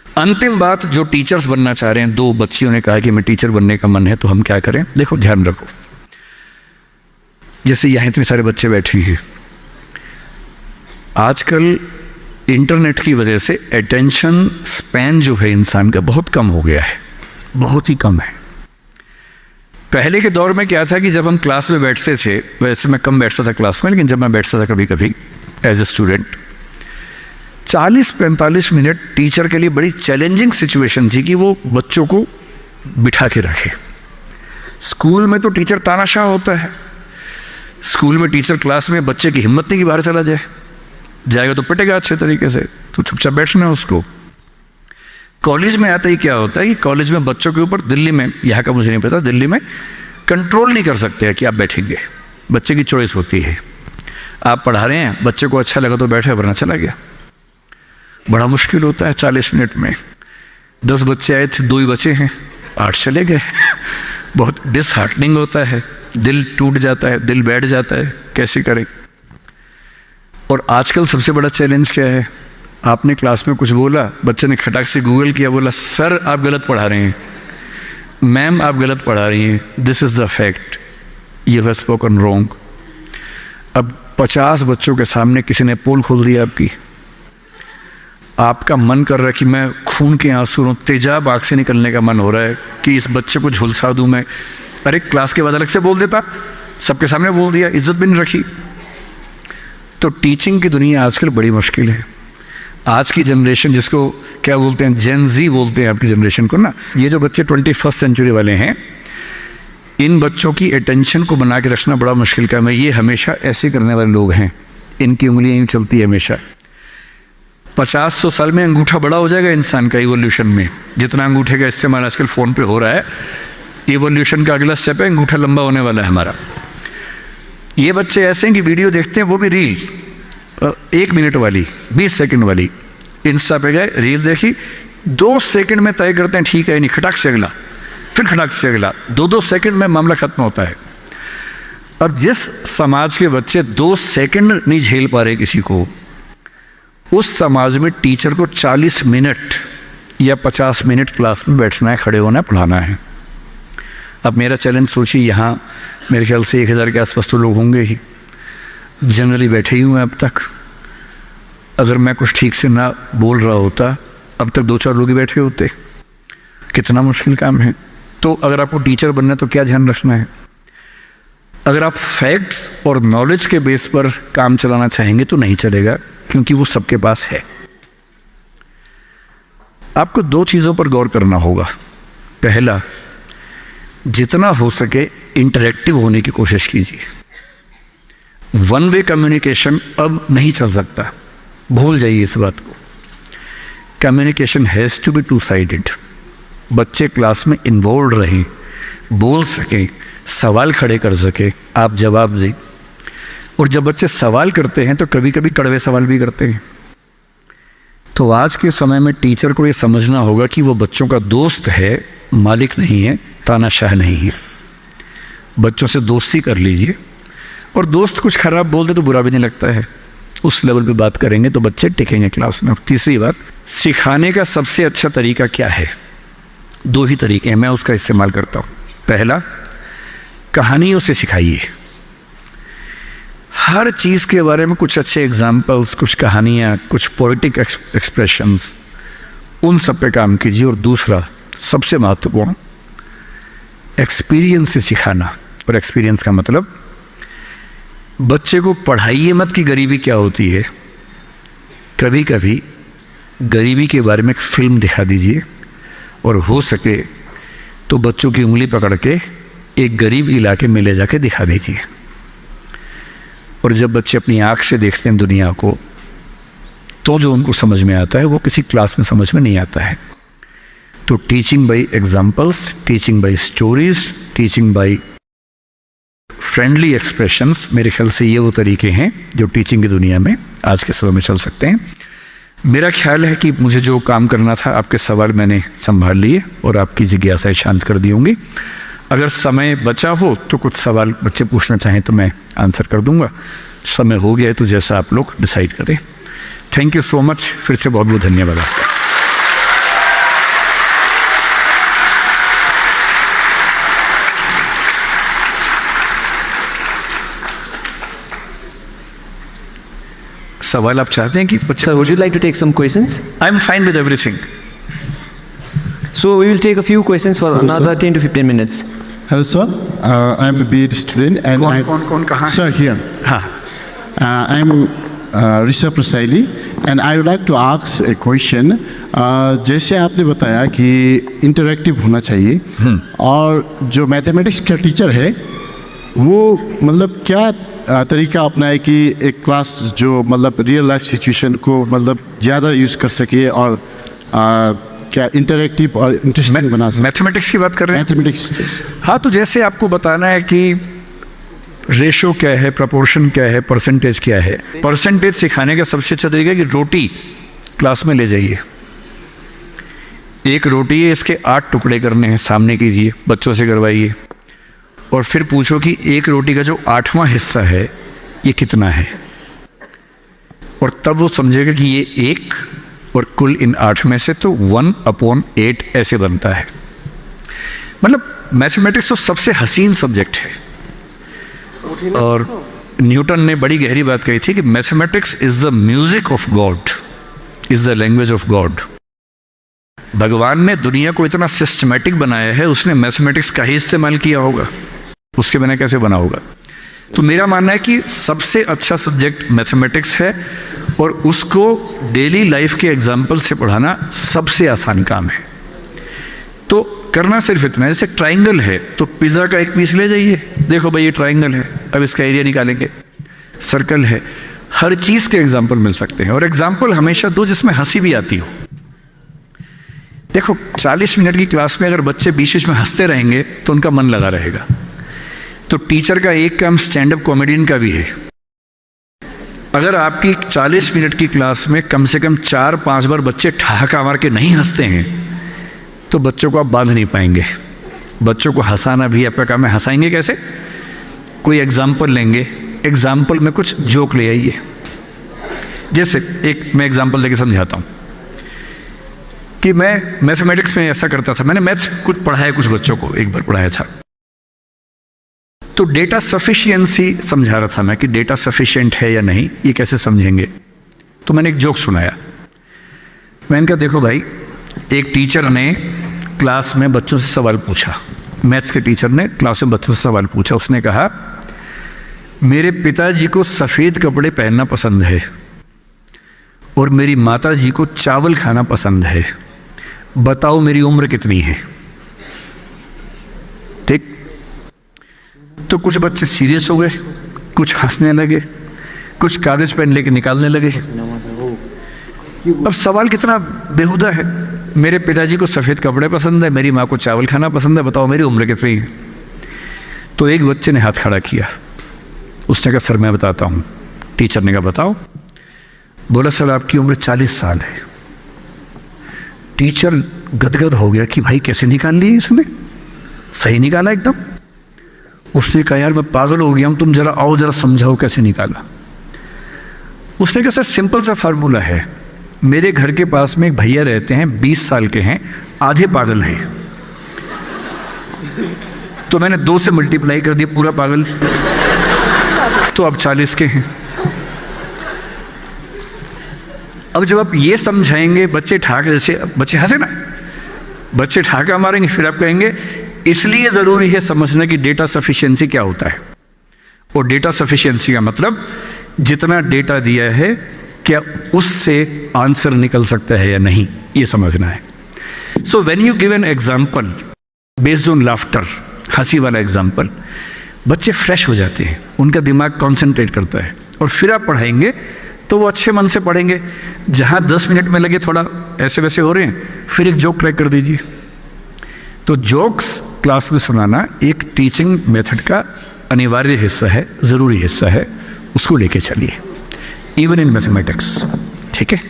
अंतिम बात, जो टीचर्स बनना चाह रहे हैं, 2 बच्चियों ने कहा कि मैं टीचर बनने का मन है, तो हम क्या करें? देखो, ध्यान रखो, जैसे यहाँ इतने सारे बच्चे बैठे हैं, आजकल इंटरनेट की वजह से अटेंशन स्पैन जो है इंसान का बहुत कम हो गया है, बहुत ही कम है। पहले के दौर में क्या था कि जब हम क्लास में बैठते थे, वैसे मैं कम बैठता था क्लास में, लेकिन जब मैं बैठता था कभी कभी as a student, 40-45 minute teacher के लिए बड़ी चैलेंजिंग सिचुएशन थी कि वो बच्चों को बिठा के रखे। स्कूल में तो टीचर तानाशाह होता है, स्कूल में टीचर क्लास में बच्चे की हिम्मत नहीं कि बाहर चला जाए, जाएगा तो पिटेगा अच्छे तरीके से, तो चुपचाप बैठना है उसको। कॉलेज में आते ही क्या होता है कि कॉलेज में बच्चों के ऊपर, दिल्ली में, यहाँ का मुझे नहीं पता, दिल्ली में कंट्रोल नहीं कर सकते हैं कि आप बैठेंगे, बच्चे की चॉइस होती है। आप पढ़ा रहे हैं, बच्चे को अच्छा लगा तो बैठे, वरना चला गया। बड़ा मुश्किल होता है 40 मिनट में। 10 बच्चे आए थे, 2 ही बचे हैं, 8 चले गए। बहुत डिसहार्टनिंग होता है, दिल टूट जाता है, दिल बैठ जाता है, कैसे करें। और आजकल सबसे बड़ा चैलेंज क्या है? आपने क्लास में कुछ बोला, बच्चे ने खटाक से गूगल किया, बोला सर आप गलत पढ़ा रहे हैं, मैम आप गलत पढ़ा रही हैं, this is the fact, you have spoken wrong. अब 50 बच्चों के सामने किसी ने पोल खोल दिया आपकी, आपका मन कर रहा है कि मैं खून के आंसू रो, तेजाब आँख से निकलने का मन हो रहा है कि इस बच्चे को झुलसा दूं मैं। अरे क्लास के बाद अलग से बोल देता, सबके सामने बोल दिया, इज्जत भी नहीं रखी। तो टीचिंग की दुनिया आजकल बड़ी मुश्किल है। आज की जनरेशन, जिसको क्या बोलते हैं, जेन ज़ी बोलते हैं आपकी जनरेशन को ना, ये जो बच्चे 21st सेंचुरी वाले हैं, इन बच्चों की अटेंशन को बना के रखना बड़ा मुश्किल काम है। ये हमेशा ऐसे करने वाले लोग हैं, इनकी उंगलियां यूँ चलती है हमेशा। 50-100 साल में अंगूठा बड़ा हो जाएगा इंसान का इवोल्यूशन में, जितना अंगूठे का इस्तेमाल आजकल फ़ोन पे हो रहा है। इवोल्यूशन का अगला स्टेप है, अंगूठा लंबा होने वाला है हमारा। ये बच्चे ऐसे हैं कि वीडियो देखते हैं, वो भी रील 1 मिनट वाली, 20 सेकंड वाली, इंस्टा पे गए, रील देखी, 2 सेकंड में तय करते हैं ठीक है नहीं, खटाक से अगला, फिर खटाक से अगला, 2-2 सेकंड में मामला खत्म होता है। और जिस समाज के बच्चे 2 सेकंड नहीं झेल पा रहे किसी को, उस समाज में टीचर को 40 मिनट या 50 मिनट क्लास में बैठना है, खड़े होना है, पढ़ाना है। अब मेरा चैलेंज सोचिए, यहाँ मेरे ख्याल से 1000 के आसपास तो लोग होंगे ही, जनरली बैठे ही हुए हैं अब तक। अगर मैं कुछ ठीक से ना बोल रहा होता, अब तक 2-4 लोग ही बैठे होते। कितना मुश्किल काम है। तो अगर आपको टीचर बनना है तो क्या ध्यान रखना है? अगर आप फैक्ट्स और नॉलेज के बेस पर काम चलाना चाहेंगे तो नहीं चलेगा, क्योंकि वो सबके पास है। आपको 2 चीज़ों पर गौर करना होगा। पहला, जितना हो सके इंटरेक्टिव होने की कोशिश कीजिए। वन वे कम्युनिकेशन अब नहीं चल सकता, भूल जाइए इस बात को। Communication has to be 2 sided. बच्चे क्लास में इन्वॉल्व रहें, बोल सकें, सवाल खड़े कर सकें, आप जवाब दें। और जब बच्चे सवाल करते हैं तो कभी कभी कड़वे सवाल भी करते हैं। तो आज के समय में टीचर को ये समझना होगा कि वो बच्चों का दोस्त है, मालिक नहीं है, तानाशाह नहीं है। बच्चों से दोस्ती कर लीजिए, और दोस्त कुछ खराब बोल दे तो बुरा भी नहीं लगता है। उस लेवल पे बात करेंगे तो बच्चे टिकेंगे क्लास में। तीसरी बात, सिखाने का सबसे अच्छा तरीका क्या है? 2 ही तरीके हैं, मैं उसका इस्तेमाल करता हूँ। पहला, कहानियों से सिखाइए। हर चीज़ के बारे में कुछ अच्छे एग्जाम्पल्स, कुछ कहानियाँ, कुछ पोएटिक एक्सप्रेशंस, उन सब पे काम कीजिए। और दूसरा, सबसे महत्वपूर्ण, एक्सपीरियंस से सिखाना। और एक्सपीरियंस का मतलब, बच्चे को पढ़ाइए मत कि गरीबी क्या होती है। कभी कभी गरीबी के बारे में एक फिल्म दिखा दीजिए, और हो सके तो बच्चों की उंगली पकड़ के एक गरीब इलाके में ले जाके दिखा दीजिए। और जब बच्चे अपनी आँख से देखते हैं दुनिया को, तो जो उनको समझ में आता है वो किसी क्लास में समझ में नहीं आता है। तो teaching bye examples, teaching bye stories, teaching bye friendly expressions, मेरे ख्याल से ये वो तरीके हैं जो टीचिंग की दुनिया में आज के समय में चल सकते हैं। मेरा ख्याल है कि मुझे जो काम करना था, आपके सवाल मैंने संभाल लिए और आपकी जिज्ञासाएं शांत कर दी होंगी। अगर समय बचा हो तो कुछ सवाल बच्चे पूछना चाहें तो मैं आंसर कर दूंगा। समय हो गया है तो जैसा आप लोग डिसाइड करें। थैंक यू सो मच, फिर से बहुत बहुत धन्यवाद आपका। सवाल आप चाहते हैं कि बच्चे? Sir, would you like to take some questions? I am fine with everything. So we will take a few questions for Hello, another sir. 10 to 15 minutes. Hello, sir. I am a B.Ed student, and कौन कहाँ है? Sir, here. हाँ. I am Rishabh Rasaili, and I would like to ask a question. जैसे आपने बताया कि interactive होना चाहिए, और जो मैथमेटिक्स का टीचर है वो मतलब क्या तरीका अपनाए कि एक क्लास जो मतलब रियल लाइफ सिचुएशन को मतलब ज़्यादा यूज़ कर सके, और क्या इंटरैक्टिव और इंटरेस्टिंग बना सके? मैथमेटिक्स की बात कर रहे हैं? मैथमेटिक्स. हाँ, तो जैसे आपको बताना है कि रेशो क्या है, प्रपोर्शन क्या है, परसेंटेज क्या है. परसेंटेज सिखाने का सबसे अच्छा तरीका है कि रोटी क्लास में ले जाइए. एक रोटी है, इसके 8 टुकड़े करने हैं, सामने कीजिए, बच्चों से करवाइए, और फिर पूछो कि एक रोटी का जो 8वां हिस्सा है ये कितना है, और तब वो समझेगा कि ये 1 और कुल इन 8 में से तो 1/8 ऐसे बनता है. मतलब मैथमेटिक्स तो सबसे हसीन सब्जेक्ट है. और न्यूटन ने बड़ी गहरी बात कही थी कि mathematics is the music of God, is the language of God. भगवान ने दुनिया को इतना सिस्टमैटिक बनाया है, उसने मैथमेटिक्स का ही इस्तेमाल किया होगा, उसके बिना कैसे बना होगा. तो मेरा मानना है कि सबसे अच्छा सब्जेक्ट मैथमेटिक्स है, और उसको डेली लाइफ के एग्जाम्पल से पढ़ाना सबसे आसान काम है. तो करना सिर्फ इतना है, जैसे ट्राइंगल है तो पिज़्ज़ा का एक पीस ले जाइए, देखो भाई ये ट्राइंगल है, अब इसका एरिया निकालेंगे. सर्कल है, हर चीज़ के एग्जाम्पल मिल सकते हैं, और एग्जाम्पल हमेशा दो जिसमें हंसी भी आती हो. देखो 40 मिनट की क्लास में अगर बच्चे बीच बीच में हंसते रहेंगे तो उनका मन लगा रहेगा. तो टीचर का एक काम स्टैंड अप कॉमेडियन का भी है. अगर आपकी 40 मिनट की क्लास में कम से कम 4-5 बार बच्चे ठहाका मार के नहीं हंसते हैं तो बच्चों को आप बांध नहीं पाएंगे. बच्चों को हंसाना भी आपका काम है. हंसाएंगे कैसे? कोई एग्जाम्पल लेंगे, एग्जाम्पल में कुछ जोक ले आइए. जैसे एक मैं एग्जाम्पल देके समझाता हूँ कि मैं मैथमेटिक्स में ऐसा करता था. मैंने मैथ्स कुछ पढ़ाया, कुछ बच्चों को एक बार पढ़ाया था. तो डेटा सफिशिएंसी समझा रहा था मैं कि डेटा सफिशिएंट है या नहीं, ये कैसे समझेंगे. तो मैंने एक जोक सुनाया. मैंने कहा देखो भाई, एक टीचर ने क्लास में बच्चों से सवाल पूछा. मैथ्स के टीचर ने क्लास में बच्चों से सवाल पूछा. उसने कहा मेरे पिताजी को सफ़ेद कपड़े पहनना पसंद है और मेरी माताजी को चावल खाना पसंद है, बताओ मेरी उम्र कितनी है. ठीक. तो कुछ बच्चे सीरियस हो गए, कुछ हंसने लगे, कुछ कागज पेन लेके निकालने लगे. अब सवाल कितना बेहुदा है. मेरे पिताजी को सफ़ेद कपड़े पसंद है, मेरी माँ को चावल खाना पसंद है, बताओ मेरी उम्र कितनी है. तो एक बच्चे ने हाथ खड़ा किया. उसने कहा सर मैं बताता हूँ. टीचर ने कहा बताओ. बोला सर आपकी उम्र 40 साल है. टीचर गदगद हो गया कि भाई कैसे निकाल ली इसने, सही निकाला एकदम. उसने कहा यार मैं पागल हो गया हूँ, तुम जरा आओ जरा समझाओ कैसे निकाला. उसने कहा सर सिंपल सा फार्मूला है, मेरे घर के पास में एक भैया रहते हैं, 20 साल के हैं, आधे पागल हैं, तो मैंने 2 से मल्टीप्लाई कर दिया, पूरा पागल, तो अब 40 के हैं. अब जब आप ये समझाएंगे बच्चे ठाक, जैसे बच्चे हंसे ना, बच्चे ठाका मारेंगे, फिर आप कहेंगे इसलिए ज़रूरी है समझना कि डेटा सफिशिएंसी क्या होता है. और डेटा सफिशिएंसी का मतलब जितना डेटा दिया है क्या उससे आंसर निकल सकता है या नहीं, ये समझना है. So when you give an example based on laughter, हंसी वाला एग्जाम्पल, बच्चे फ्रेश हो जाते हैं, उनका दिमाग कॉन्सेंट्रेट करता है, और फिर आप पढ़ाएंगे तो वो अच्छे मन से पढ़ेंगे. जहाँ 10 मिनट में लगे थोड़ा ऐसे वैसे हो रहे हैं, फिर एक जोक ट्रैक कर दीजिए. तो जोक्स क्लास में सुनाना एक टीचिंग मेथड का अनिवार्य हिस्सा है, ज़रूरी हिस्सा है. उसको लेके चलिए, इवन इन मैथमेटिक्स. ठीक है.